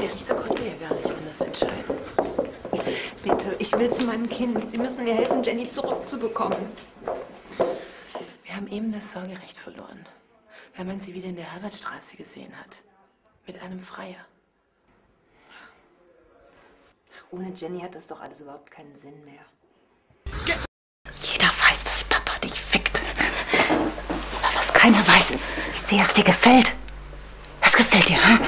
Der Richter konnte ja gar nicht anders entscheiden. Bitte, ich will zu meinem Kind. Sie müssen mir helfen, Jenny zurückzubekommen. Wir haben eben das Sorgerecht verloren, weil man sie wieder in der Herbertstraße gesehen hat. Mit einem Freier. Ohne Jenny hat das doch alles überhaupt keinen Sinn mehr. Jeder weiß, dass Papa dich fickt. Aber was keiner weiß, ist, wie sehr es dir gefällt. Was gefällt dir, ha?